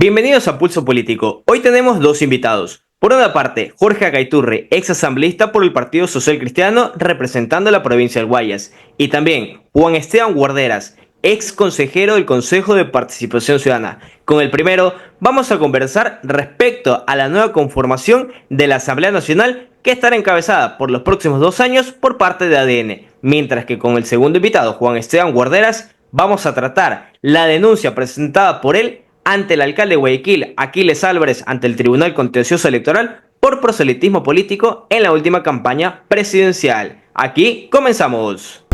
Bienvenidos a Pulso Político. Hoy tenemos dos invitados. Por una parte, Jorge Acaiturri, ex asambleísta por el Partido Social Cristiano, representando la provincia del Guayas. Y también Juan Esteban Guarderas, ex consejero del Consejo de Participación Ciudadana. Con el primero, vamos a conversar respecto a la nueva conformación de la Asamblea Nacional, que estará encabezada por los próximos 2 años por parte de ADN. Mientras que con el segundo invitado, Juan Esteban Guarderas, vamos a tratar la denuncia presentada por él ante el alcalde de Guayaquil, Aquiles Álvarez, ante el Tribunal Contencioso Electoral por proselitismo político en la última campaña presidencial. Aquí comenzamos.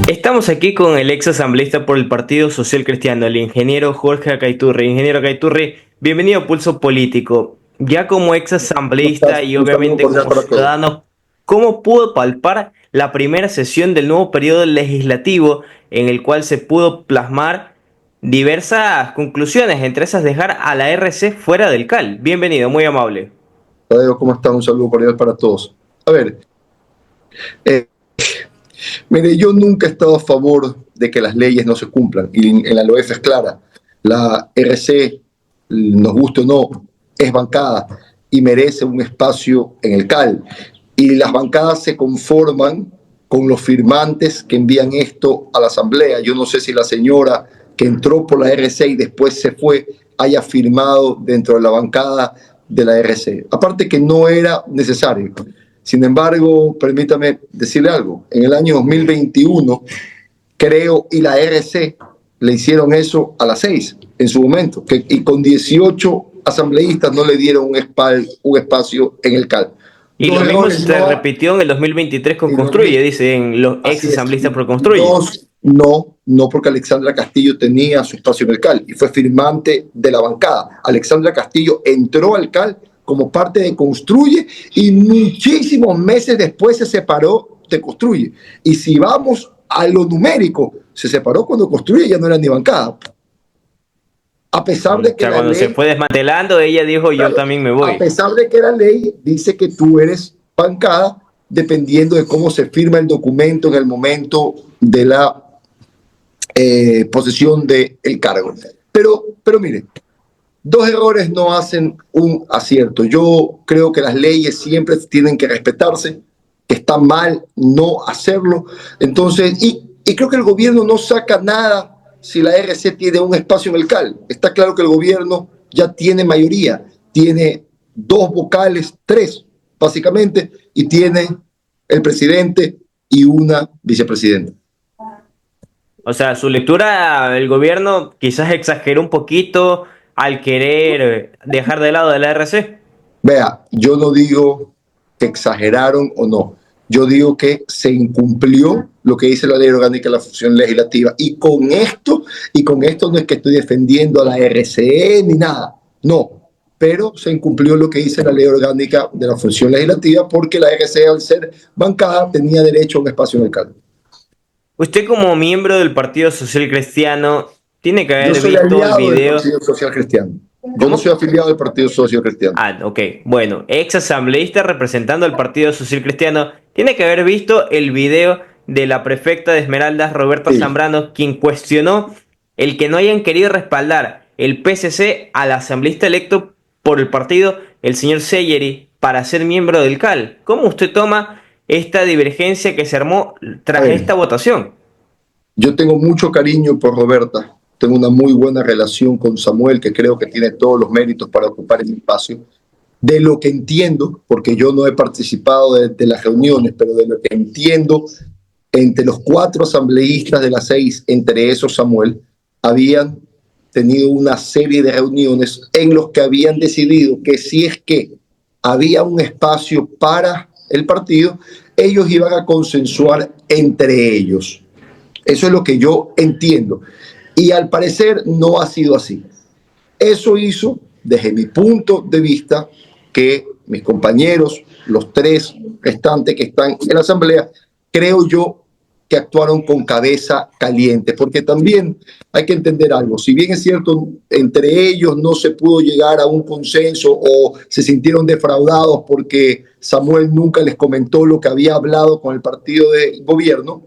Estamos aquí con el ex asambleísta por el Partido Social Cristiano, el ingeniero Jorge Acaiturri. Ingeniero Acaiturri, bienvenido a Pulso Político. Ya como ex asambleísta y obviamente como ciudadano, ¿cómo pudo palpar la primera sesión del nuevo periodo legislativo en el cual se pudo plasmar diversas conclusiones, entre esas dejar a la RC fuera del CAL? Bienvenido, muy amable. ¿Cómo estás? Un saludo cordial para todos. A ver, mire, yo nunca he estado a favor de que las leyes no se cumplan, y en la LOEF es clara. La RC, nos guste o no, es bancada y merece un espacio en el CAL. Y las bancadas se conforman con los firmantes que envían esto a la Asamblea. Yo no sé si la señora que entró por la RC y después se fue haya firmado dentro de la bancada de la RC. Aparte que no era necesario. Sin embargo, permítame decirle algo. En el año 2021, creo, y la RC le hicieron eso a las 6 en su momento, y con 18 asambleístas no le dieron un espacio en el CAL. Y lo mismo se repitió en el 2023 con Construye, dicen los ex asambleístas por Construye. No, porque Alexandra Castillo tenía su espacio en el CAL y fue firmante de la bancada. Alexandra Castillo entró al CAL como parte de Construye y muchísimos meses después se separó de Construye. Y si vamos a lo numérico, se separó cuando Construye ya no era ni bancada. A pesar de que cuando se fue desmantelando, ella dijo, claro, yo también me voy. A pesar de que la ley dice que tú eres bancada dependiendo de cómo se firma el documento en el momento de la posesión del cargo. Pero mire, dos errores no hacen un acierto. Yo creo que las leyes siempre tienen que respetarse, que está mal no hacerlo. Entonces, y creo que el gobierno no saca nada si la RC tiene un espacio en el CAL. Está claro que el gobierno ya tiene mayoría, tiene 2 vocales, 3 básicamente, y tiene el presidente y una vicepresidenta. O sea, su lectura, el gobierno quizás exageró un poquito al querer dejar de lado de la RC. Vea, yo no digo que exageraron o no. Yo digo que se incumplió lo que dice la ley orgánica de la función legislativa. Y con esto no es que estoy defendiendo a la RCE ni nada. No, pero se incumplió lo que dice la ley orgánica de la función legislativa porque la RCE, al ser bancada, tenía derecho a un espacio en el CAL. Usted, como miembro del Partido Social Cristiano, tiene que haber visto el video. Del Partido Social Cristiano. Yo no soy afiliado del Partido Social Cristiano. Ok. Bueno, ex asambleísta representando al Partido Social Cristiano, tiene que haber visto el video de la prefecta de Esmeraldas, Roberta Zambrano, quien cuestionó el que no hayan querido respaldar el PSC al asambleísta electo por el partido, el señor Selleri, para ser miembro del CAL. ¿Cómo usted toma esta divergencia que se armó tras esta votación? Yo tengo mucho cariño por Roberta. Tengo una muy buena relación con Samuel, que creo que tiene todos los méritos para ocupar ese espacio. De lo que entiendo, porque yo no he participado de las reuniones, pero de lo que entiendo, entre los 4 asambleístas de las 6, entre esos Samuel, habían tenido una serie de reuniones en los que habían decidido que si es que había un espacio para el partido, ellos iban a consensuar entre ellos. Eso es lo que yo entiendo. Y al parecer no ha sido así. Eso hizo, desde mi punto de vista, que mis compañeros, los 3 restantes que están en la asamblea, creo yo que actuaron con cabeza caliente, porque también hay que entender algo. Si bien es cierto, entre ellos no se pudo llegar a un consenso o se sintieron defraudados porque Samuel nunca les comentó lo que había hablado con el partido de gobierno,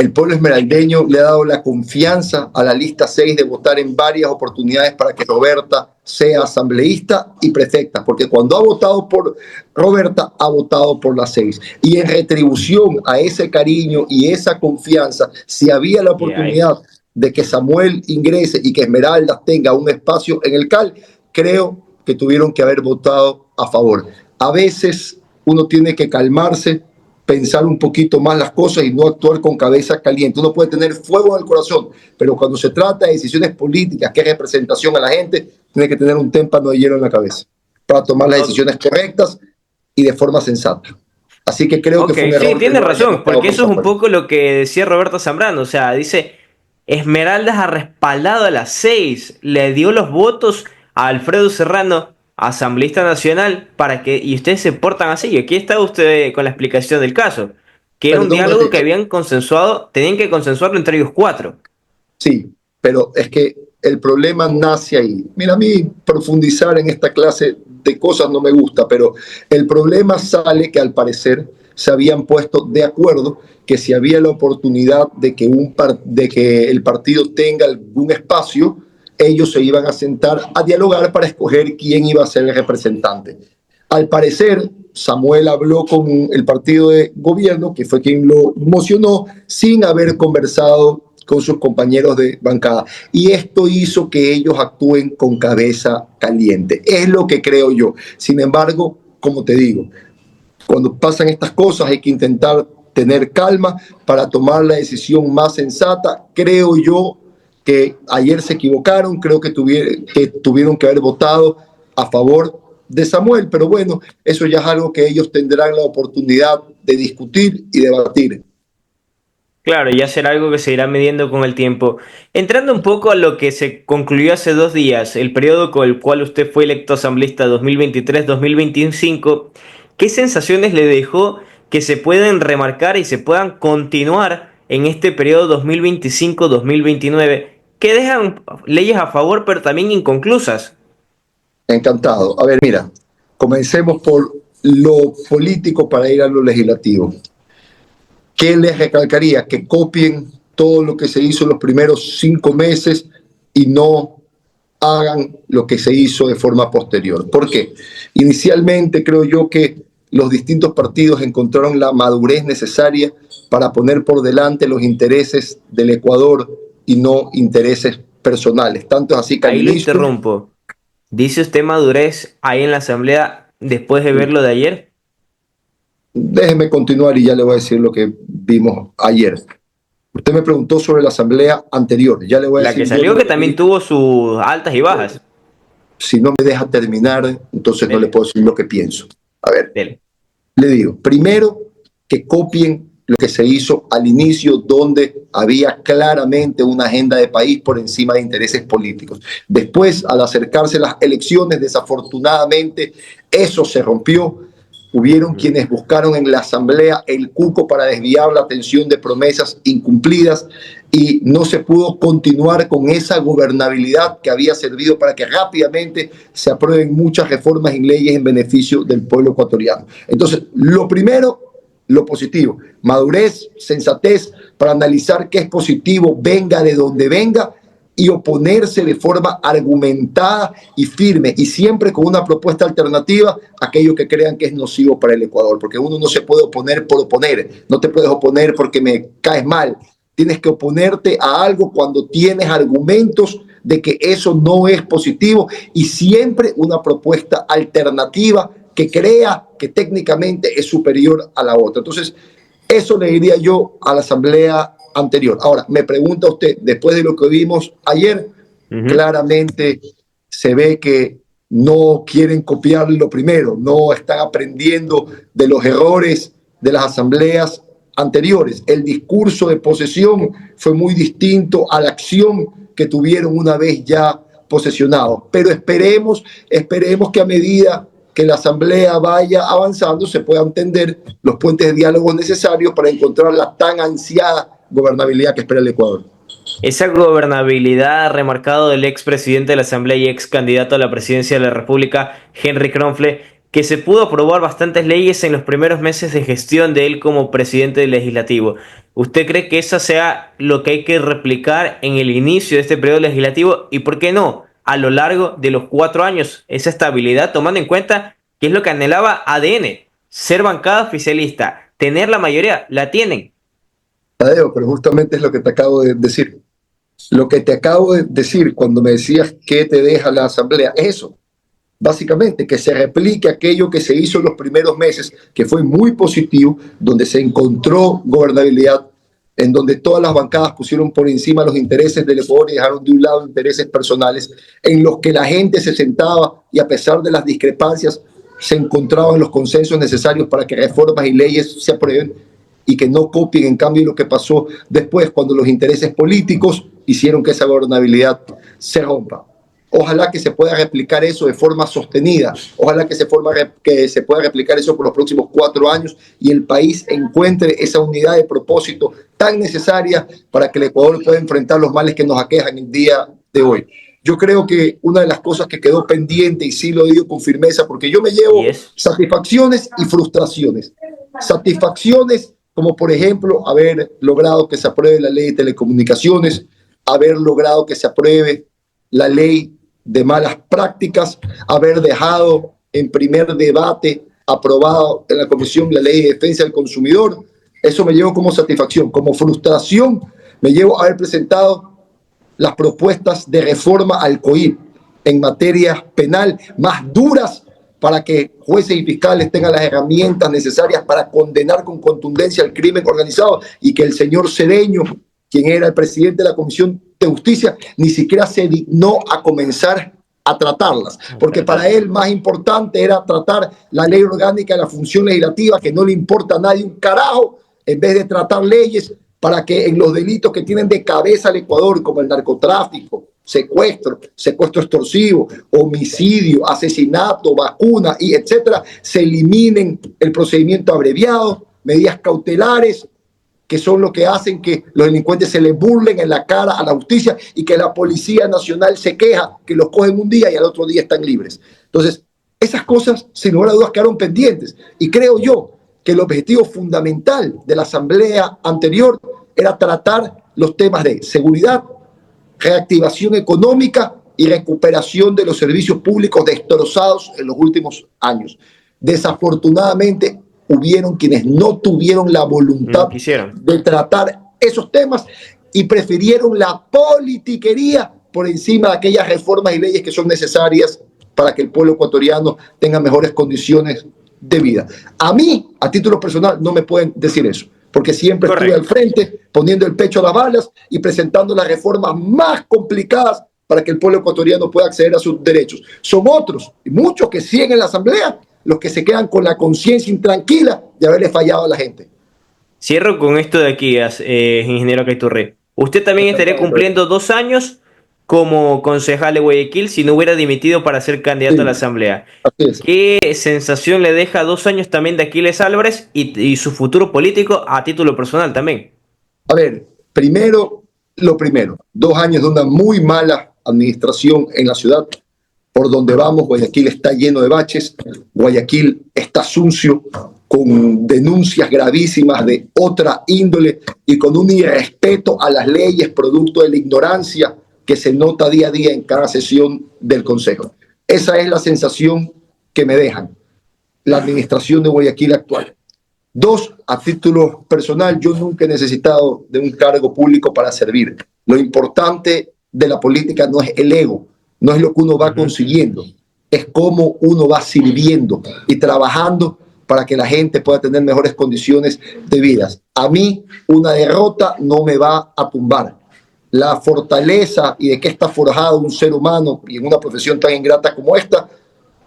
El pueblo esmeraldeño le ha dado la confianza a la lista 6 de votar en varias oportunidades para que Roberta sea asambleísta y prefecta, porque cuando ha votado por Roberta, ha votado por la 6. Y en retribución a ese cariño y esa confianza, si había la oportunidad de que Samuel ingrese y que Esmeraldas tenga un espacio en el CAL, creo que tuvieron que haber votado a favor. A veces uno tiene que calmarse, pensar un poquito más las cosas y no actuar con cabeza caliente. Uno puede tener fuego en el corazón, pero cuando se trata de decisiones políticas, que es representación a la gente, tiene que tener un témpano de hielo en la cabeza para tomar las decisiones correctas y de forma sensata. Así que creo que fue un error. Sí, tienes razón, porque eso es un poco lo que decía Roberto Zambrano, o sea, dice, Esmeraldas ha respaldado a las 6, le dio los votos a Alfredo Serrano, asambleísta nacional, para que, y ustedes se portan así, y aquí está usted con la explicación del caso, que era un diálogo que habían consensuado, tenían que consensuarlo entre ellos 4. Sí, pero es que el problema nace ahí. Mira, a mí profundizar en esta clase de cosas no me gusta, pero el problema sale que al parecer se habían puesto de acuerdo que si había la oportunidad de que el partido tenga algún espacio, ellos se iban a sentar a dialogar para escoger quién iba a ser el representante. Al parecer, Samuel habló con el partido de gobierno, que fue quien lo mocionó, sin haber conversado con sus compañeros de bancada. Y esto hizo que ellos actúen con cabeza caliente. Es lo que creo yo. Sin embargo, como te digo, cuando pasan estas cosas hay que intentar tener calma para tomar la decisión más sensata. Creo yo que ayer se equivocaron, creo que tuvieron que haber votado a favor de Samuel, pero bueno, eso ya es algo que ellos tendrán la oportunidad de discutir y debatir. Claro, ya será algo que se irá midiendo con el tiempo. Entrando un poco a lo que se concluyó hace 2 días, el periodo con el cual usted fue electo asambleísta 2023-2025, ¿qué sensaciones le dejó que se pueden remarcar y se puedan continuar en este periodo 2025-2029, que dejan leyes a favor pero también inconclusas? Encantado. A ver, mira, comencemos por lo político para ir a lo legislativo. ¿Qué les recalcaría? Que copien todo lo que se hizo en los primeros 5 meses y no hagan lo que se hizo de forma posterior. ¿Por qué? Inicialmente creo yo que los distintos partidos encontraron la madurez necesaria para poner por delante los intereses del Ecuador y no intereses personales. Tanto es así que al Ahí lo inicio... interrumpo. ¿Dice usted madurez ahí en la asamblea después de ver lo de ayer? Déjeme continuar y ya le voy a decir lo que vimos ayer. Usted me preguntó sobre la asamblea anterior. Ya le voy a La decir que salió que también tuvo sus altas y bajas. Si no me deja terminar, entonces no le puedo decir lo que pienso. A ver, Dele. le digo, primero que copien lo que se hizo al inicio, donde había claramente una agenda de país por encima de intereses políticos. Después, al acercarse las elecciones, desafortunadamente, eso se rompió. Hubieron quienes buscaron en la asamblea el cuco para desviar la atención de promesas incumplidas y no se pudo continuar con esa gobernabilidad que había servido para que rápidamente se aprueben muchas reformas y leyes en beneficio del pueblo ecuatoriano. Entonces, lo primero, lo positivo, madurez, sensatez para analizar qué es positivo, venga de donde venga, y oponerse de forma argumentada y firme y siempre con una propuesta alternativa a aquello que crean que es nocivo para el Ecuador, porque uno no se puede oponer por oponer, no te puedes oponer porque me caes mal, tienes que oponerte a algo cuando tienes argumentos de que eso no es positivo y siempre una propuesta alternativa que crea que técnicamente es superior a la otra. Entonces, eso le diría yo a la asamblea anterior. Ahora, me pregunta usted, después de lo que vimos ayer, claramente se ve que no quieren copiar lo primero, no están aprendiendo de los errores de las asambleas anteriores. El discurso de posesión fue muy distinto a la acción que tuvieron una vez ya posesionados. Pero esperemos que a medida que la asamblea vaya avanzando se puedan tender los puentes de diálogo necesarios para encontrar la tan ansiada gobernabilidad que espera el Ecuador. Esa gobernabilidad remarcado del expresidente de la Asamblea y ex candidato a la presidencia de la República, Henry Kronfle, que se pudo aprobar bastantes leyes en los primeros meses de gestión de él como presidente del legislativo. ¿Usted cree que eso sea lo que hay que replicar en el inicio de este periodo legislativo y por qué no a lo largo de los 4 años? Esa estabilidad, tomando en cuenta que es lo que anhelaba ADN, ser bancada oficialista, tener la mayoría, la tienen. Tadeo, pero justamente es lo que te acabo de decir. Lo que te acabo de decir cuando me decías que te deja la Asamblea, es eso. Básicamente, que se replique aquello que se hizo en los primeros meses, que fue muy positivo, donde se encontró gobernabilidad, en donde todas las bancadas pusieron por encima los intereses del Ecuador y dejaron de un lado intereses personales, en los que la gente se sentaba y a pesar de las discrepancias se encontraban los consensos necesarios para que reformas y leyes se aprueben y que no copien en cambio lo que pasó después cuando los intereses políticos hicieron que esa gobernabilidad se rompa. Ojalá que se pueda replicar eso de forma sostenida, ojalá que se pueda replicar eso por los próximos 4 años y el país encuentre esa unidad de propósito tan necesaria para que el Ecuador pueda enfrentar los males que nos aquejan el día de hoy. Yo creo que una de las cosas que quedó pendiente, y sí lo digo con firmeza, porque yo me llevo satisfacciones y frustraciones. Satisfacciones como por ejemplo haber logrado que se apruebe la ley de telecomunicaciones, haber logrado que se apruebe la ley de malas prácticas, haber dejado en primer debate aprobado en la Comisión la Ley de Defensa del Consumidor. Eso me llevo como satisfacción. Como frustración me llevo haber presentado las propuestas de reforma al COIP en materia penal más duras para que jueces y fiscales tengan las herramientas necesarias para condenar con contundencia el crimen organizado y que el señor Cedeño, quien era el presidente de la Comisión de Justicia, ni siquiera se dignó a comenzar a tratarlas, porque para él más importante era tratar la ley orgánica de la función legislativa, que no le importa a nadie un carajo, en vez de tratar leyes para que en los delitos que tienen de cabeza al Ecuador, como el narcotráfico, secuestro extorsivo, homicidio, asesinato, vacuna y etcétera, se eliminen el procedimiento abreviado, medidas cautelares, que son lo que hacen que los delincuentes se les burlen en la cara a la justicia y que la Policía Nacional se queja que los cogen un día y al otro día están libres. Entonces, esas cosas, sin lugar a dudas, quedaron pendientes. Y creo yo que el objetivo fundamental de la asamblea anterior era tratar los temas de seguridad, reactivación económica y recuperación de los servicios públicos destrozados en los últimos años. Desafortunadamente, hubieron quienes no tuvieron la voluntad de tratar esos temas y prefirieron la politiquería por encima de aquellas reformas y leyes que son necesarias para que el pueblo ecuatoriano tenga mejores condiciones de vida. A mí, a título personal, no me pueden decir eso, porque siempre estuve al frente, poniendo el pecho a las balas y presentando las reformas más complicadas para que el pueblo ecuatoriano pueda acceder a sus derechos. Son otros, y muchos que siguen en la asamblea, los que se quedan con la conciencia intranquila de haberle fallado a la gente. Cierro con esto de aquí, ingeniero Caiturre. Usted también estaría cumpliendo 2 años como concejal de Guayaquil si no hubiera dimitido para ser candidato a la asamblea. ¿Qué sensación le deja 2 años también de Aquiles Álvarez y su futuro político a título personal también? A ver, primero, lo primero, 2 años de una muy mala administración en la ciudad. Por donde vamos, Guayaquil está lleno de baches, Guayaquil está sucio, con denuncias gravísimas de otra índole y con un irrespeto a las leyes producto de la ignorancia que se nota día a día en cada sesión del Consejo. Esa es la sensación que me dejan la administración de Guayaquil actual. 2, a título personal, yo nunca he necesitado de un cargo público para servir. Lo importante de la política no es el ego, no es lo que uno va consiguiendo, es cómo uno va sirviendo y trabajando para que la gente pueda tener mejores condiciones de vida. A mí una derrota no me va a tumbar. La fortaleza y de qué está forjado un ser humano y en una profesión tan ingrata como esta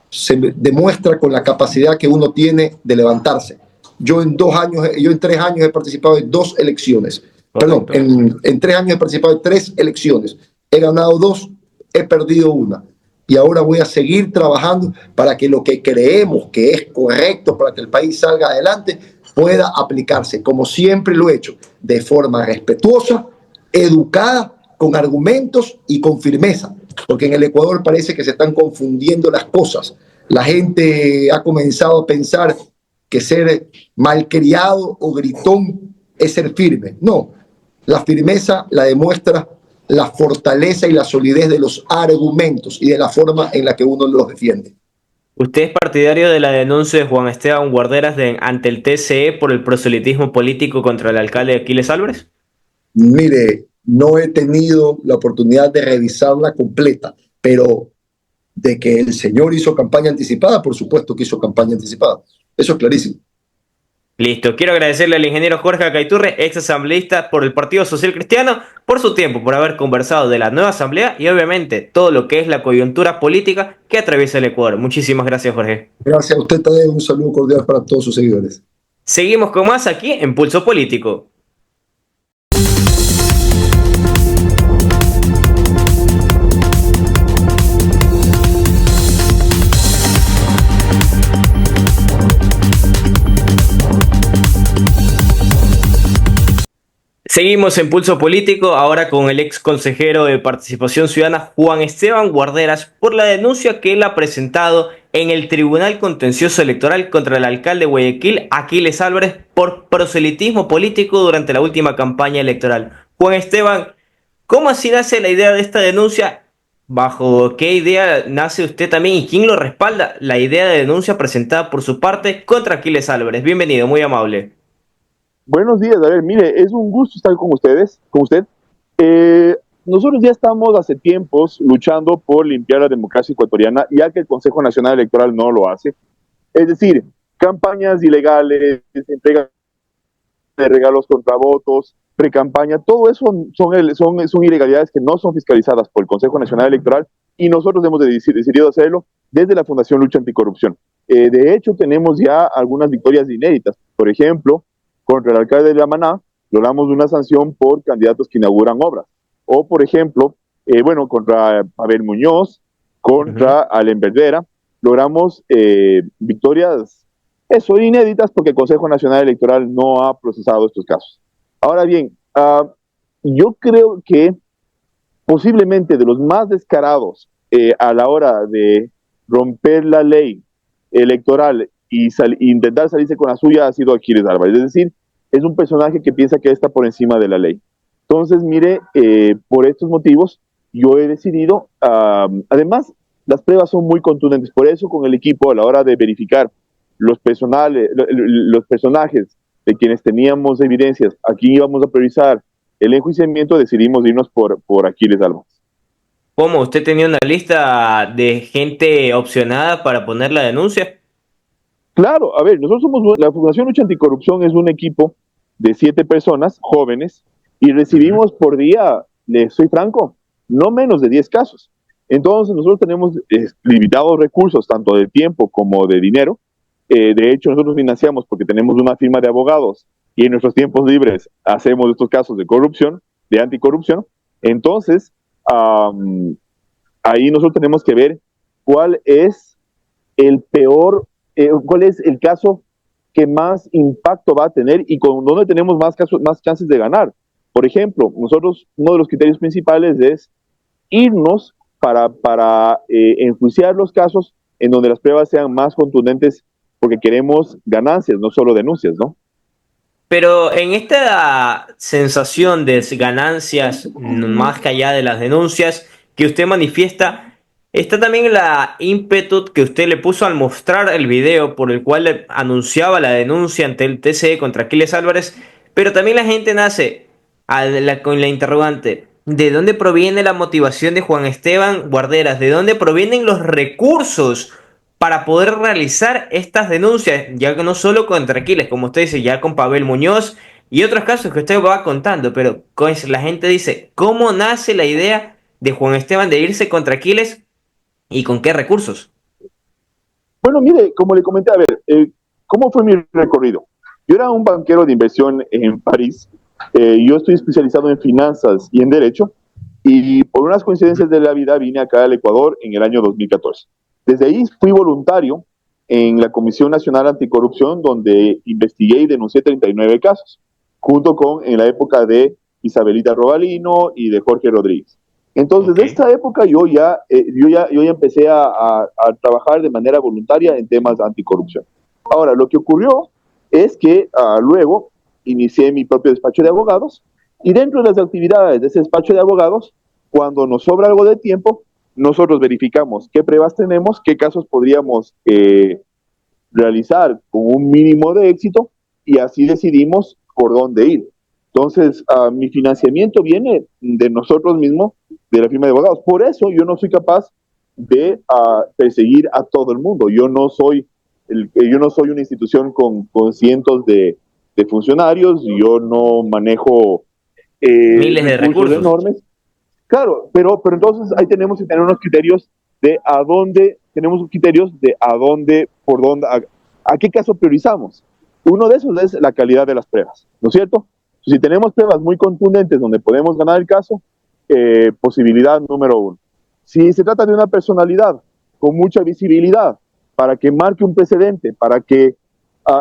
se demuestra con la capacidad que uno tiene de levantarse. Yo en 3 años he participado en 2 elecciones. Perdón, en 3 años he participado en 3 elecciones. He ganado 2, he perdido 1. Y ahora voy a seguir trabajando para que lo que creemos que es correcto para que el país salga adelante pueda aplicarse, como siempre lo he hecho, de forma respetuosa, educada, con argumentos y con firmeza. Porque en el Ecuador parece que se están confundiendo las cosas. La gente ha comenzado a pensar que ser malcriado o gritón es ser firme. No, la firmeza la demuestra la fortaleza y la solidez de los argumentos y de la forma en la que uno los defiende. ¿Usted es partidario de la denuncia de Juan Esteban Guarderas ante el TCE por el proselitismo político contra el alcalde Aquiles Álvarez? Mire, no he tenido la oportunidad de revisarla completa, pero de que el señor hizo campaña anticipada, por supuesto que hizo campaña anticipada. Eso es clarísimo. Listo, quiero agradecerle al ingeniero Jorge Acaiturre, ex asambleísta por el Partido Social Cristiano, por su tiempo, por haber conversado de la nueva asamblea y obviamente todo lo que es la coyuntura política que atraviesa el Ecuador. Muchísimas gracias, Jorge. Gracias a usted, Tadeo. Un saludo cordial para todos sus seguidores. Seguimos con más aquí en Pulso Político. Seguimos en Pulso Político, ahora con el ex consejero de Participación Ciudadana Juan Esteban Guarderas por la denuncia que él ha presentado en el Tribunal Contencioso Electoral contra el alcalde de Guayaquil, Aquiles Álvarez, por proselitismo político durante la última campaña electoral. Juan Esteban, ¿cómo así nace la idea de esta denuncia? ¿Bajo qué idea nace usted también y quién lo respalda? La idea de denuncia presentada por su parte contra Aquiles Álvarez. Bienvenido, muy amable. Buenos días, a ver, mire, es un gusto estar con ustedes, con usted. Nosotros ya estamos hace tiempos luchando por limpiar la democracia ecuatoriana, ya que el Consejo Nacional Electoral no lo hace. Es decir, campañas ilegales, entrega de regalos contra votos, pre-campaña, todo eso son ilegalidades que no son fiscalizadas por el Consejo Nacional Electoral y nosotros hemos decidido hacerlo desde la Fundación Lucha Anticorrupción. De hecho, tenemos ya algunas victorias inéditas. Por ejemplo, contra el alcalde de La Maná, logramos una sanción por candidatos que inauguran obras. O, por ejemplo, contra Abel Muñoz, contra Allen Verdera, logramos victorias, eso, inéditas, porque el Consejo Nacional Electoral no ha procesado estos casos. Ahora bien, yo creo que posiblemente de los más descarados a la hora de romper la ley electoral y intentar salirse con la suya ha sido Aquiles Álvarez. Es decir, es un personaje que piensa que está por encima de la ley. Entonces, mire, por estos motivos, yo he decidido, además, las pruebas son muy contundentes, por eso con el equipo, a la hora de verificar los personajes de quienes teníamos evidencias, aquí íbamos a priorizar el enjuiciamiento, decidimos irnos por Aquiles Álvarez. ¿Cómo? ¿Usted tenía una lista de gente opcionada para poner la denuncia? Claro, a ver, nosotros somos, la Fundación Lucha Anticorrupción es un equipo de 7 personas jóvenes y recibimos por día, les soy franco, no menos de 10 casos. Entonces nosotros tenemos limitados recursos, tanto de tiempo como de dinero. De hecho, nosotros financiamos porque tenemos una firma de abogados y en nuestros tiempos libres hacemos estos casos de corrupción, de anticorrupción. Entonces, ahí nosotros tenemos que ver cuál es el peor, cuál es el caso que más impacto va a tener y con dónde tenemos más chances de ganar. Por ejemplo, nosotros, uno de los criterios principales es irnos para enjuiciar los casos en donde las pruebas sean más contundentes porque queremos ganancias, no solo denuncias, ¿no? Pero en esta sensación de ganancias, más que allá de las denuncias que usted manifiesta, está también la ímpetu que usted le puso al mostrar el video por el cual le anunciaba la denuncia ante el TCE contra Aquiles Álvarez, pero también la gente nace con la interrogante, ¿de dónde proviene la motivación de Juan Esteban Guarderas? ¿De dónde provienen los recursos para poder realizar estas denuncias, ya que no solo contra Aquiles, como usted dice, ya con Pavel Muñoz y otros casos que usted va contando, pero la gente dice, ¿cómo nace la idea de Juan Esteban de irse contra Aquiles y con qué recursos? Bueno, mire, como le comenté, a ver, ¿cómo fue mi recorrido? Yo era un banquero de inversión en París, yo estoy especializado en finanzas y en derecho, y por unas coincidencias de la vida vine acá al Ecuador en el año 2014. Desde ahí fui voluntario en la Comisión Nacional Anticorrupción, donde investigué y denuncié 39 casos, junto con en la época de Isabelita Robalino y de Jorge Rodríguez. Entonces, Ok. de esta época yo ya empecé a trabajar de manera voluntaria en temas de anticorrupción. Ahora, lo que ocurrió es que luego inicié mi propio despacho de abogados y dentro de las actividades de ese despacho de abogados, cuando nos sobra algo de tiempo, nosotros verificamos qué pruebas tenemos, qué casos podríamos realizar con un mínimo de éxito y así decidimos por dónde ir. Entonces, mi financiamiento viene de nosotros mismos, de la firma de abogados. Por eso yo no soy capaz de perseguir a todo el mundo. Yo no soy una institución con cientos de funcionarios, yo no manejo Miles de recursos recursos. enormes. Claro, pero entonces ahí tenemos que tener unos criterios de a dónde, tenemos criterios de a dónde, por dónde, a qué caso priorizamos. Uno de esos es la calidad de las pruebas, ¿no es cierto? Si tenemos pruebas muy contundentes donde podemos ganar el caso, posibilidad número uno. Si se trata de una personalidad con mucha visibilidad, para que marque un precedente, para que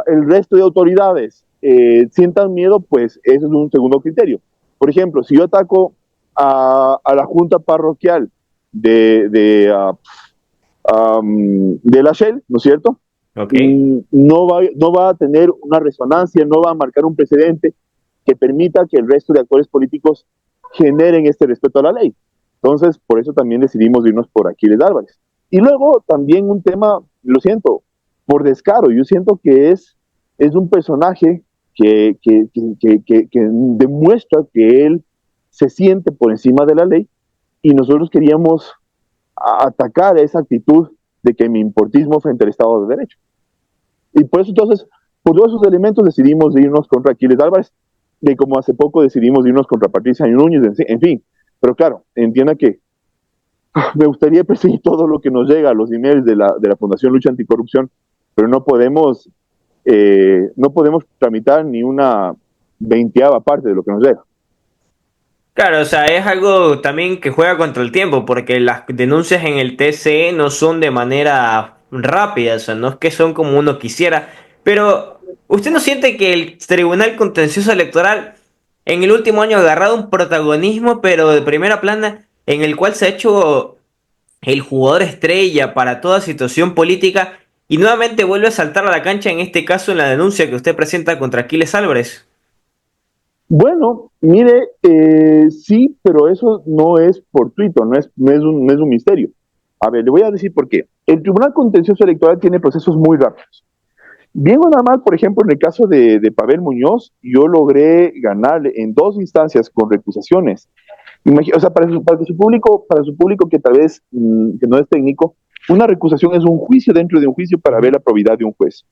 el resto de autoridades sientan miedo, pues eso es un segundo criterio. Por ejemplo, si yo ataco a la junta parroquial de la Shell, ¿no es cierto? Ok. No va a tener una resonancia, no va a marcar un precedente que permita que el resto de actores políticos generen este respeto a la ley. Entonces, por eso también decidimos irnos por Aquiles Álvarez. Y luego también un tema, lo siento, por descaro, yo siento que es un personaje que demuestra que él se siente por encima de la ley y nosotros queríamos atacar esa actitud de que mi importismo frente al Estado de Derecho. Y por eso entonces, por todos esos elementos decidimos irnos contra Aquiles Álvarez, de como hace poco decidimos irnos contra Patricia Núñez, en fin. Pero claro, entienda que me gustaría perseguir todo lo que nos llega a los emails de la Fundación Lucha Anticorrupción, pero no podemos tramitar ni una veinteava parte de lo que nos llega. Claro, o sea, es algo también que juega contra el tiempo, porque las denuncias en el TCE no son de manera rápida, o sea, no es que son como uno quisiera, pero ¿usted no siente que el Tribunal Contencioso Electoral en el último año ha agarrado un protagonismo, pero de primera plana, en el cual se ha hecho el jugador estrella para toda situación política y nuevamente vuelve a saltar a la cancha, en este caso en la denuncia que usted presenta contra Aquiles Álvarez? Bueno, mire, sí, pero eso no es fortuito, no es un misterio. A ver, le voy a decir por qué. El Tribunal Contencioso Electoral tiene procesos muy rápidos. Bien o nada mal, por ejemplo, en el caso de Pavel Muñoz, yo logré ganarle en dos instancias con recusaciones. O sea, para su público que tal vez que no es técnico, una recusación es un juicio dentro de un juicio para ver la probidad de un juez.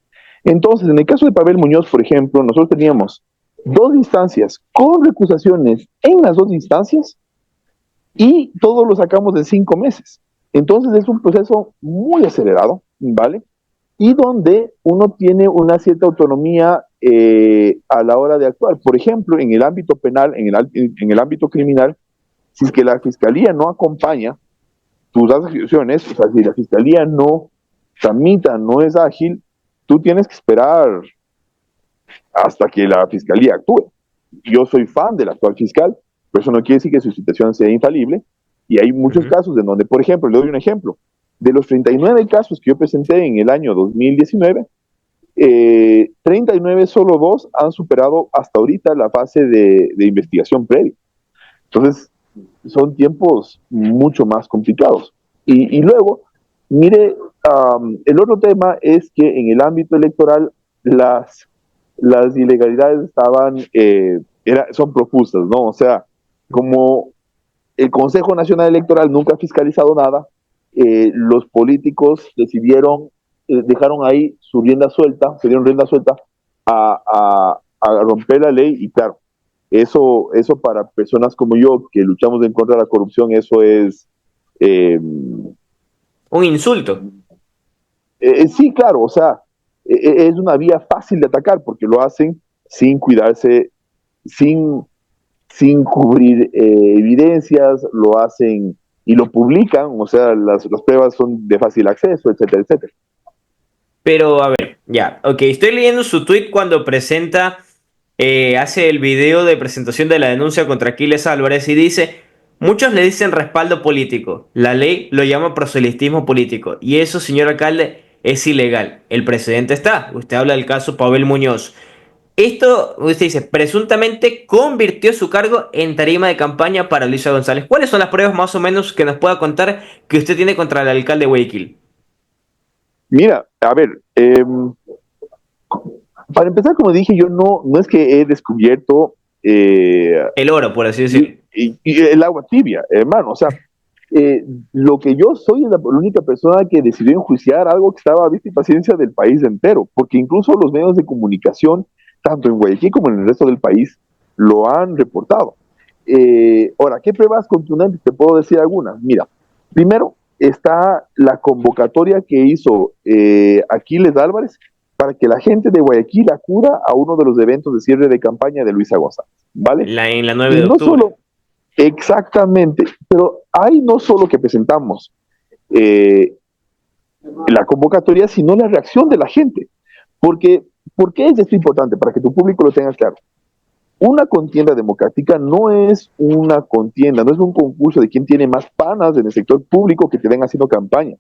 Entonces, en el caso de Pavel Muñoz, por ejemplo, nosotros teníamos dos instancias con recusaciones en las dos instancias y todo lo sacamos en 5 meses. Entonces es un proceso muy acelerado, ¿vale? Y donde uno tiene una cierta autonomía a la hora de actuar. Por ejemplo, en el ámbito penal, en el ámbito criminal, si es que la fiscalía no acompaña tus acciones, o sea, si la fiscalía no tramita, no es ágil, tú tienes que esperar hasta que la fiscalía actúe. Yo soy fan del actual fiscal, pero eso no quiere decir que su situación sea infalible. Y hay muchos Ujú. casos en donde, por ejemplo, le doy un ejemplo. De los 39 casos que yo presenté en el año 2019, 39, solo dos han superado hasta ahorita la fase de investigación previa. Entonces, son tiempos mucho más complicados. Y luego, mire, el otro tema es que en el ámbito electoral las ilegalidades son profusas, ¿no? O sea, como el Consejo Nacional Electoral nunca ha fiscalizado nada, los políticos dejaron ahí su rienda suelta, se dieron rienda suelta a romper la ley y claro, eso para personas como yo que luchamos en contra de la corrupción, eso es eh, Un insulto. sí, claro, o sea, es una vía fácil de atacar porque lo hacen sin cuidarse, sin, sin cubrir evidencias, lo hacen y lo publican, o sea, las pruebas son de fácil acceso, etcétera, etcétera. Pero a ver, ya, ok, estoy leyendo su tweet cuando hace el video de presentación de la denuncia contra Aquiles Álvarez y dice, Muchos le dicen respaldo político. La ley lo llama proselitismo político. Y eso, señor alcalde, es ilegal. El precedente está. Usted habla del caso Pavel Muñoz. Esto, usted dice, presuntamente convirtió su cargo en tarima de campaña para Luisa González. ¿Cuáles son las pruebas más o menos que nos pueda contar que usted tiene contra el alcalde de Guayaquil? Mira, a ver, para empezar, como dije, yo no es que he descubierto El oro, por así decirlo. y el agua tibia, hermano. O sea, lo que yo soy es la única persona que decidió enjuiciar algo que estaba a vista y paciencia del país entero, porque incluso los medios de comunicación, tanto en Guayaquil como en el resto del país, lo han reportado. Ahora, ¿qué pruebas contundentes te puedo decir algunas? Mira, primero está la convocatoria que hizo Aquiles Álvarez para que la gente de Guayaquil acuda a uno de los eventos de cierre de campaña de Luisa González, ¿vale? En la 9 Y de no octubre. solo, exactamente, pero hay no solo que presentamos eh, la convocatoria, sino la reacción de la gente. Porque, ¿por qué es esto importante? Para que tu público lo tenga claro. Una contienda democrática no es una contienda, no es un concurso de quién tiene más panas en el sector público que te ven haciendo campaña.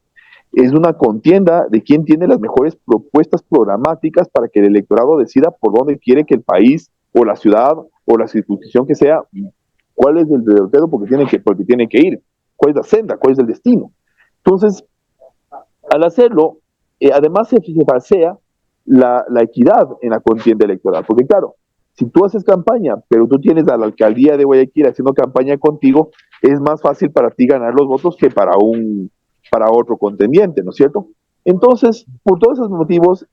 Es una contienda de quién tiene las mejores propuestas programáticas para que el electorado decida por dónde quiere que el país o la ciudad o la circunscripción que sea, cuál es el derrotero porque tiene que ir, cuál es la senda, cuál es el destino. Entonces, al hacerlo, además se falsea la equidad en la contienda electoral, porque claro, si tú haces campaña, pero tú tienes a la alcaldía de Guayaquil haciendo campaña contigo, es más fácil para ti ganar los votos que para otro contendiente, ¿no es cierto? Entonces, por todos esos motivos,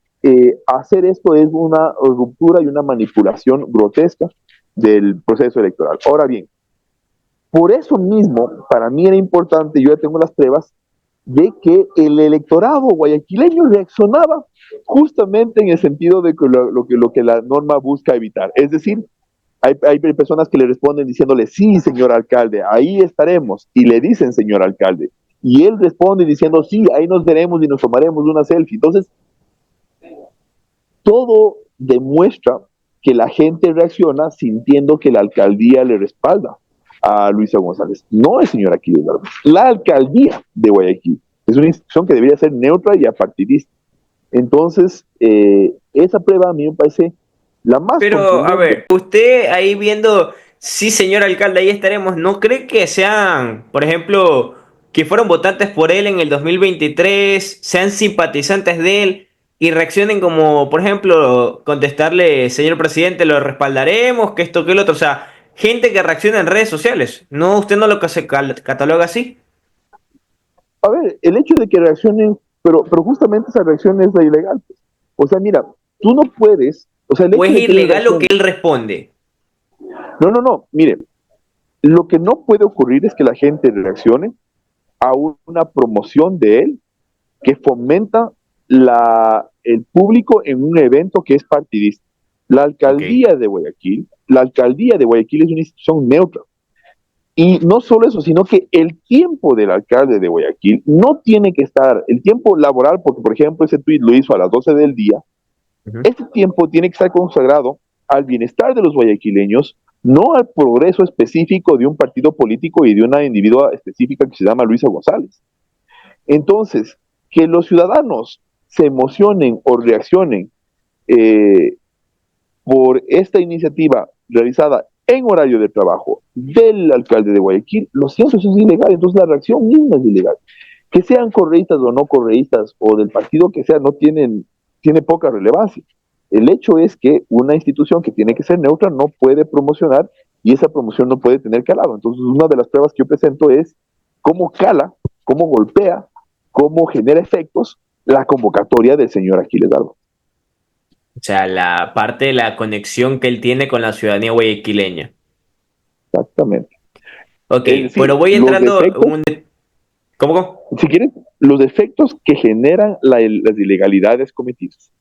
hacer esto es una ruptura y una manipulación grotesca del proceso electoral. Ahora bien, por eso mismo, para mí era importante, yo ya tengo las pruebas, de que el electorado guayaquileño reaccionaba justamente en el sentido de que lo que la norma busca evitar. Es decir, hay personas que le responden diciéndole, sí, señor alcalde, ahí estaremos, y le dicen, señor alcalde, y él responde diciendo, sí, ahí nos veremos y nos tomaremos una selfie. Entonces, todo demuestra que la gente reacciona sintiendo que la alcaldía le respalda a Luisa González. No el señor Aquiles Álvarez, la alcaldía de Guayaquil. Es una institución que debería ser neutra y apartidista. Entonces, esa prueba a mí me parece la más Pero, a contundente. ver, usted ahí viendo, sí, señor alcalde, ahí estaremos, ¿no cree que sean, por ejemplo, que fueron votantes por él en el 2023, sean simpatizantes de él y reaccionen como, por ejemplo, contestarle, señor presidente, lo respaldaremos, que esto, que el otro? O sea, gente que reacciona en redes sociales, ¿no? ¿Usted no lo que se cataloga así? A ver, el hecho de que reaccionen, pero justamente esa reacción es la ilegal. Pues. O sea, mira, tú no puedes, o sea, el ¿O hecho es de que ellos ilegal lo que reaccionen, él responde? no, mire, lo que no puede ocurrir es que la gente reaccione a una promoción de él que fomenta el público en un evento que es partidista. Ok. La alcaldía de Guayaquil es una institución neutra. Y no solo eso, sino que el tiempo del alcalde de Guayaquil no tiene que estar, el tiempo laboral, porque por ejemplo ese tuit lo hizo a las 12 del día, Ujú. este tiempo tiene que estar consagrado al bienestar de los guayaquileños, no al progreso específico de un partido político y de una individua específica que se llama Luisa González. Entonces, que los ciudadanos se emocionen o reaccionen eh, por esta iniciativa realizada en horario de trabajo del alcalde de Guayaquil, lo siento, eso es ilegal, entonces la reacción misma es ilegal. Que sean correístas o no correístas o del partido que sea, tiene poca relevancia. El hecho es que una institución que tiene que ser neutra no puede promocionar y esa promoción no puede tener calado. Entonces, una de las pruebas que yo presento es cómo cala, cómo golpea, cómo genera efectos la convocatoria del señor Aquiles Álvarez. O sea, la parte de la conexión que él tiene con la ciudadanía guayaquileña. Exactamente. Ok, Es pero decir, voy los entrando defectos, ¿Cómo? ¿Cómo? si quieres, los defectos que generan las ilegalidades cometidas.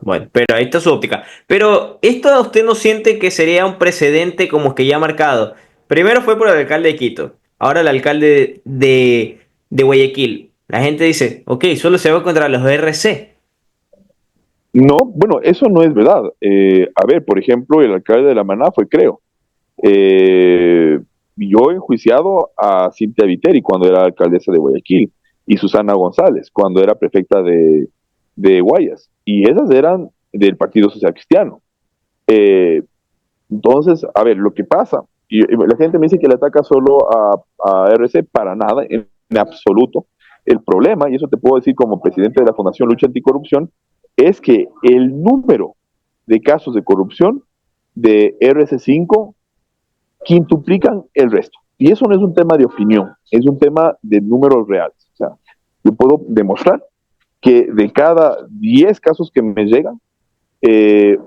Bueno, pero ahí está su óptica. Pero esto usted no siente que sería un precedente como que ya marcado. Primero fue por el alcalde de Quito, ahora el alcalde de Guayaquil. La gente dice, ok, solo se va contra los RC. No, bueno, eso no es verdad. A ver, por ejemplo, el alcalde de La Maná fue Creo. Eh, yo he enjuiciado a Cintia Viteri cuando era alcaldesa de Guayaquil y Susana González cuando era prefecta de Guayas, y esas eran del Partido Social Cristiano. Entonces, a ver, lo que pasa, y la gente me dice que le ataca solo a RC, para nada, en absoluto. El problema, y eso te puedo decir como presidente de la Fundación Lucha Anticorrupción, es que el número de casos de corrupción de RC5 quintuplican el resto. Y eso no es un tema de opinión, es un tema de números reales. O sea, yo puedo demostrar que de cada 10 casos que me llegan,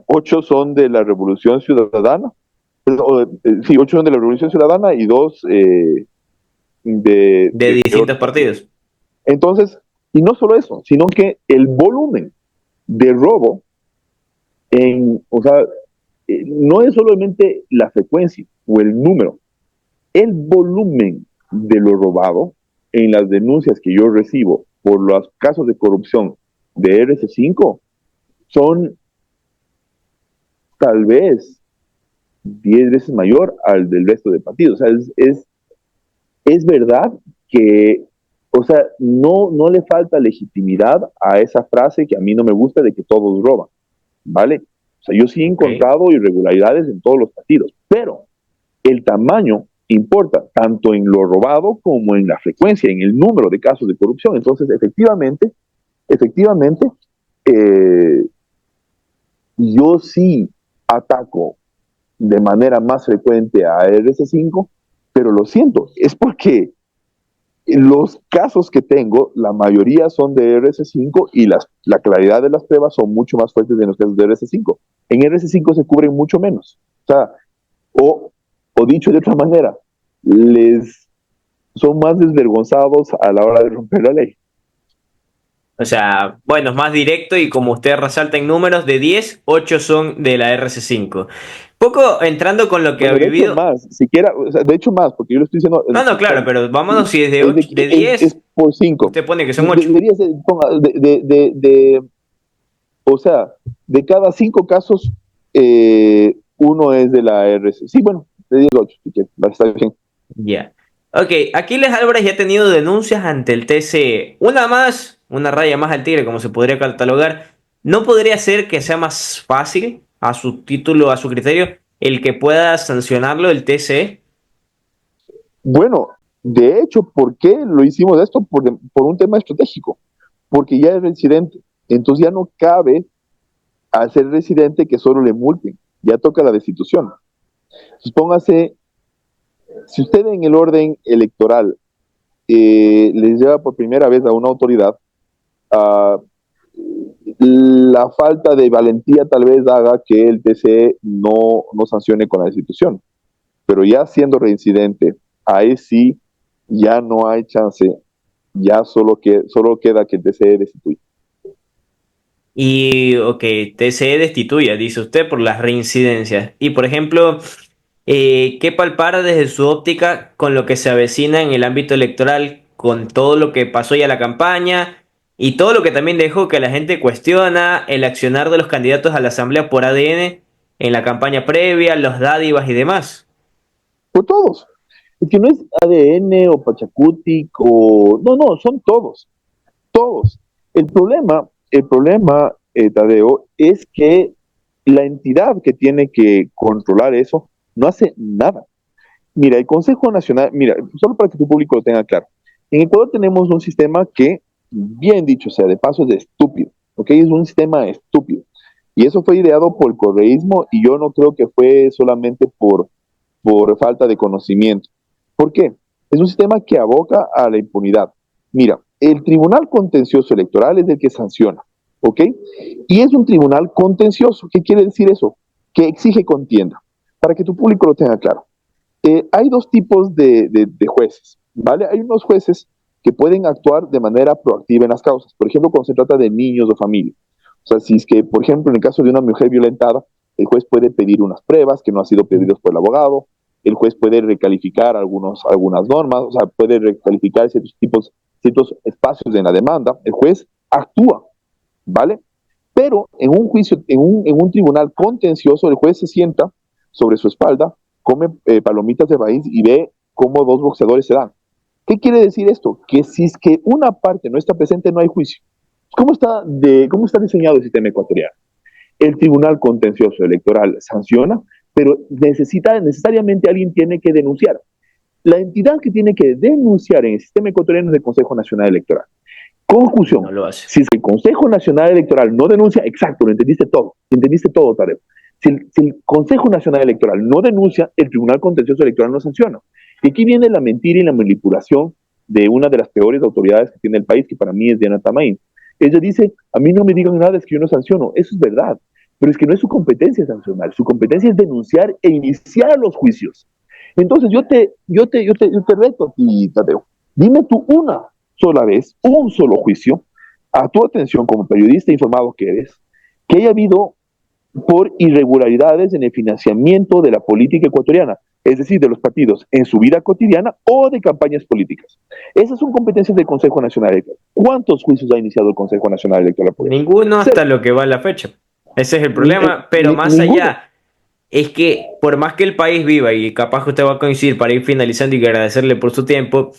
8 son de la Revolución Ciudadana, sí, 8 son de la Revolución Ciudadana y 2 De distintos partidos. Entonces, y no solo eso, sino que el volumen de robo, o sea, no es solamente la frecuencia o el número, el volumen de lo robado en las denuncias que yo recibo por los casos de corrupción de RC5 son tal vez 10 veces mayor al del resto de partidos. O sea, es verdad que, o sea, no le falta legitimidad a esa frase que a mí no me gusta de que todos roban, ¿vale? O sea, yo sí he encontrado irregularidades en todos los partidos, pero el tamaño importa tanto en lo robado como en la frecuencia, en el número de casos de corrupción. Entonces, efectivamente, yo sí ataco de manera más frecuente a RC5, pero lo siento, es porque los casos que tengo, la mayoría son de RC5 y la claridad de las pruebas son mucho más fuertes en los casos de RC5. En RC5 se cubren mucho menos. O sea, o dicho de otra manera, son más desvergonzados a la hora de romper la ley. O sea, bueno, es más directo y como usted resalta en números, de 10, 8 son de la RC5. Poco entrando con lo que ha Bueno, de hecho vivido. más, siquiera, o sea, de hecho más, porque yo lo estoy diciendo. No, claro, pero vámonos si es de, 8, de 10, es por 5. usted pone que son 8. Debería ser, o sea, de cada 5 casos, uno es de la RC. Sí, bueno, de 10 a 8, así que está bien. Ya. Ok, Aquiles Álvarez ya ha tenido denuncias ante el TCE. Una más, una raya más al tigre, como se podría catalogar. ¿No podría ser que sea más fácil, a su título, a su criterio, el que pueda sancionarlo el TCE? Bueno, de hecho, ¿por qué lo hicimos esto? Por un tema estratégico, porque ya es residente. Entonces ya no cabe al ser residente que solo le multen, ya toca la destitución. Entonces póngase, si usted en el orden electoral les lleva por primera vez a una autoridad, la falta de valentía tal vez haga que el TCE no sancione con la destitución. Pero ya siendo reincidente, ahí sí ya no hay chance, ya solo queda que el TCE destituya. Y, ok, TCE destituya, dice usted, por las reincidencias. Y, por ejemplo, ¿qué palpara desde su óptica con lo que se avecina en el ámbito electoral, con todo lo que pasó ya la campaña y todo lo que también dejó que la gente cuestiona el accionar de los candidatos a la Asamblea por ADN en la campaña previa, los dádivas y demás? Por todos. Es que no es ADN o Pachacutic o... No, son todos. Todos. El problema, Tadeo, es que la entidad que tiene que controlar eso no hace nada. Mira, el Consejo Nacional, mira, solo para que tu público lo tenga claro. En Ecuador tenemos un sistema que, bien dicho sea de paso, es estúpido, ¿ok? Es un sistema estúpido. Y eso fue ideado por el correísmo y yo no creo que fue solamente por falta de conocimiento. ¿Por qué? Es un sistema que aboca a la impunidad. Mira, el Tribunal Contencioso Electoral es el que sanciona, ¿ok? Y es un tribunal contencioso. ¿Qué quiere decir eso? Que exige contienda, para que tu público lo tenga claro. Hay dos tipos de jueces, ¿vale? Hay unos jueces que pueden actuar de manera proactiva en las causas, por ejemplo, cuando se trata de niños o familia. O sea, si es que, por ejemplo, en el caso de una mujer violentada, el juez puede pedir unas pruebas que no han sido pedidas por el abogado, el juez puede recalificar algunas normas, o sea, puede recalificar ciertos espacios en la demanda, el juez actúa, ¿vale? Pero en un juicio, en un tribunal contencioso, el juez se sienta sobre su espalda, come palomitas de maíz y ve cómo dos boxeadores se dan. ¿Qué quiere decir esto? Que si es que una parte no está presente, no hay juicio. ¿Cómo está diseñado el sistema ecuatoriano? El Tribunal Contencioso Electoral sanciona, pero necesariamente alguien tiene que denunciar. La entidad que tiene que denunciar en el sistema ecuatoriano es el Consejo Nacional Electoral. Conclusión, No lo hace. si el Consejo Nacional Electoral no denuncia, exacto, lo entendiste todo, Tarek. Si el Consejo Nacional Electoral no denuncia, el Tribunal Contencioso Electoral no sanciona. Y aquí viene la mentira y la manipulación de una de las peores autoridades que tiene el país, que para mí es Diana Tamain. Ella dice, a mí no me digan nada, es que yo no sanciono. Eso es verdad, pero es que no es su competencia sancionar, su competencia es denunciar e iniciar los juicios. Entonces yo te reto a ti, Tadeo, dime tú una sola vez, un solo juicio, a tu atención como periodista informado que eres, que haya habido por irregularidades en el financiamiento de la política ecuatoriana, es decir, de los partidos en su vida cotidiana o de campañas políticas. Esas son competencias del Consejo Nacional Electoral. ¿Cuántos juicios ha iniciado el Consejo Nacional Electoral? Ninguno hasta lo que va a la fecha. Ese es el problema, pero más allá, es que por más que el país viva, y capaz que usted va a coincidir para ir finalizando y agradecerle por su tiempo,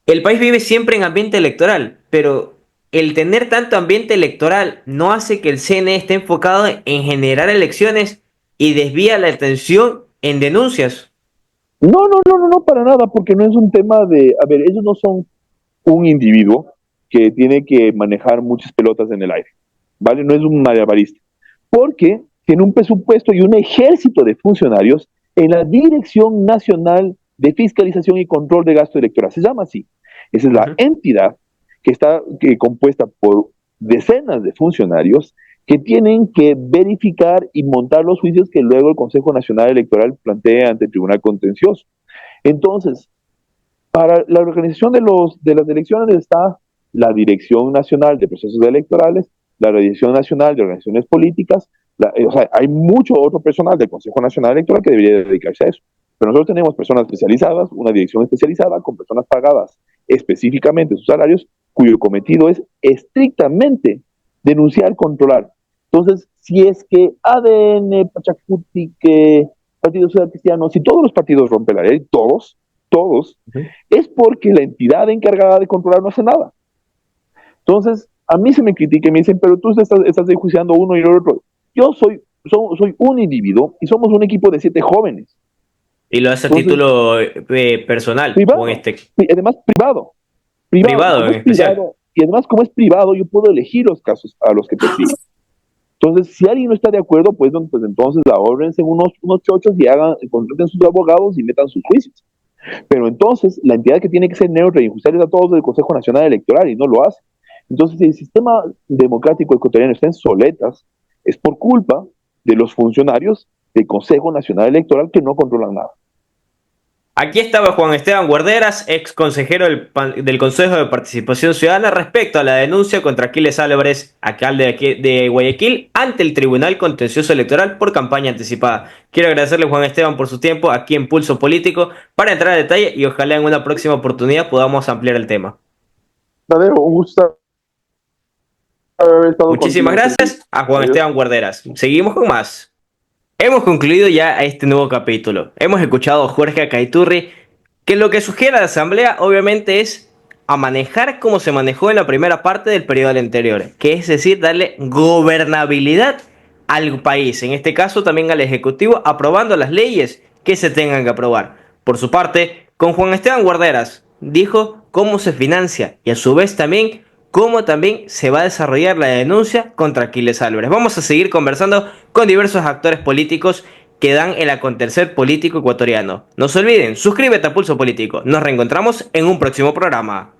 el país vive siempre en ambiente electoral, pero el tener tanto ambiente electoral no hace que el CNE esté enfocado en generar elecciones y desvía la atención en denuncias. No, para nada, porque no es un tema de, a ver, ellos no son un individuo que tiene que manejar muchas pelotas en el aire, ¿vale? No es un malabarista, porque tiene un presupuesto y un ejército de funcionarios en la Dirección Nacional de Fiscalización y Control de Gasto Electoral, se llama así. Esa es la entidad que está compuesta por decenas de funcionarios que tienen que verificar y montar los juicios que luego el Consejo Nacional Electoral plantea ante el Tribunal Contencioso. Entonces, para la organización de las elecciones está la Dirección Nacional de Procesos Electorales, la Dirección Nacional de Organizaciones Políticas, o sea, hay mucho otro personal del Consejo Nacional Electoral que debería dedicarse a eso. Pero nosotros tenemos personas especializadas, una dirección especializada con personas pagadas específicamente sus salarios, cuyo cometido es estrictamente denunciar, controlar. Entonces, si es que ADN, Pachacuti, que Partido Social Cristiano, si todos los partidos rompen la ley, todos, es porque la entidad encargada de controlar no hace nada. Entonces, a mí se me critica y me dicen, pero tú estás enjuiciando uno y el otro. Yo soy un individuo y somos un equipo de 7 jóvenes. Y lo hace a título personal. Privado, O además privado en especial. Y además, como es privado, yo puedo elegir los casos a los que persigo. Entonces, si alguien no está de acuerdo, pues entonces ahórrense unos chochos y contraten sus abogados y metan sus juicios. Pero entonces, la entidad que tiene que ser neutra y enjuiciarles a todos del Consejo Nacional Electoral y no lo hace. Entonces, si el sistema democrático ecuatoriano está en soletas, es por culpa de los funcionarios del Consejo Nacional Electoral que no controlan nada. Aquí estaba Juan Esteban Guarderas, ex consejero del Consejo de Participación Ciudadana, respecto a la denuncia contra Aquiles Álvarez, alcalde de Guayaquil, ante el Tribunal Contencioso Electoral por campaña anticipada. Quiero agradecerle, Juan Esteban, por su tiempo aquí en Pulso Político para entrar a detalle y ojalá en una próxima oportunidad podamos ampliar el tema. Tadeo, un gusto haber estado Muchísimas gracias a Juan Esteban Guarderas. Seguimos con más. Hemos concluido ya este nuevo capítulo. Hemos escuchado a Jorge Acaiturri, que lo que sugiere la Asamblea obviamente es a manejar como se manejó en la primera parte del periodo anterior, que es decir, darle gobernabilidad al país, en este caso también al Ejecutivo, aprobando las leyes que se tengan que aprobar. Por su parte, con Juan Esteban Guarderas, dijo cómo se financia y a su vez también cómo también se va a desarrollar la denuncia contra Aquiles Álvarez. Vamos a seguir conversando con diversos actores políticos que dan el acontecer político ecuatoriano. No se olviden, suscríbete a Pulso Político. Nos reencontramos en un próximo programa.